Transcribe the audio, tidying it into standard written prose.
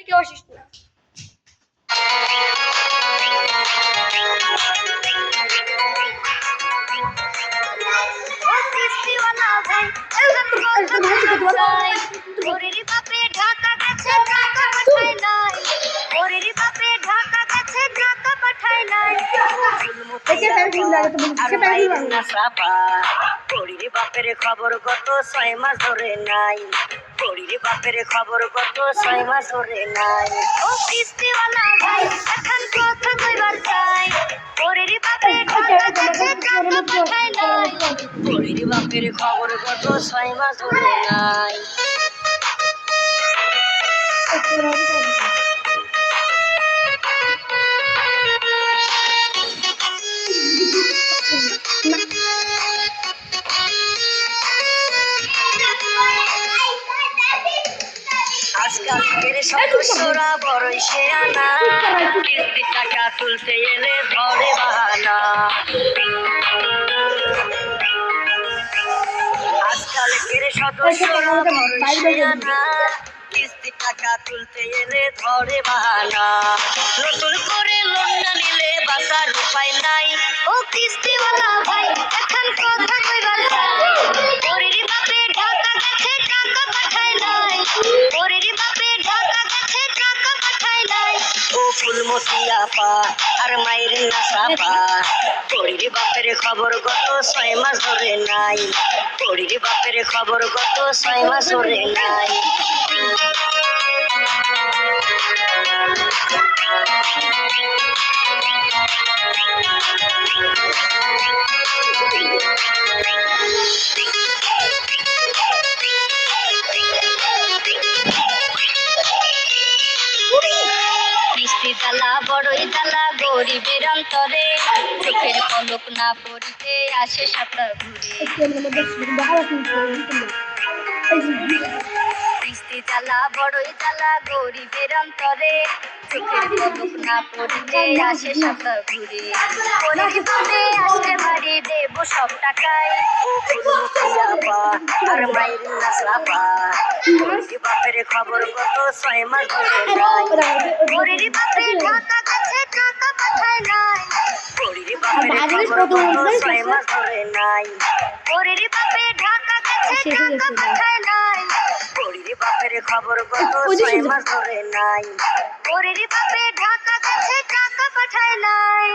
কেউ আসিস না। বাপের খবর কত 6 মাস ধরে নাই, বাপের খবর কত 6 মাস ধরে নাই। ও কিস্তিওয়ালা ভাই এখন কথা কইবার চাই, বাপের ঢাকা কাছে টাকা পাঠায় নাই, বাপের খবর কত 6 মাস ধরে নাই। আজকালকের সদস্যরা বড়ই শেয়ানা, কিস্তি টাকা তুলতে এলে ধরে বাহানা। আজকালকের সদস্যরা বড়ই শেয়ানা, কিস্তি টাকা তুলতে এলে ধরে বাহানা। নতুন করে লোন না নিলে বাঁচার উপায় নাই, ও কিস্তিওয়ালা ভাই এখন কথা কইবার চাই, বাপের ঢাকা গেছে টাকা পাঠায় নাই, বাপের ঢাকা গেছে টাকা পাঠায় নাই। ও ফুলমতি আপা আর মায়ের না সাপা, বাপের খবর কত 6 মাস ধরে নাই, বাপের খবর কত 6 মাস ধরে নাই। কিস্তি জ্বালা বড়ই জ্বালা গরিবের অন্তরে, চোখের পলক না পড়িতে আসে সাপটা ঘুরে। কিস্তি জ্বালা বড়ই জ্বালা গরিবের অন্তরে, চোখের পলক না পড়িতে আসে সাপটা ঘুরে। পরে আসলে বাড়ি দেব সব টাকায়, আর মায়ের না সাপা, বাপের খবর কত 6 মাস ধরে নাই, বাপের ঢাকা কাছে টাকা পাঠায় নাই, বাপের খবর কত 6 মাস ধরে নাই, বাপের ঢাকা কাছে টাকা পাঠায় নাই, বাপের খবর কত 6 মাস ধরে নাই, বাপের ঢাকা কাছে টাকা পাঠায় নাই।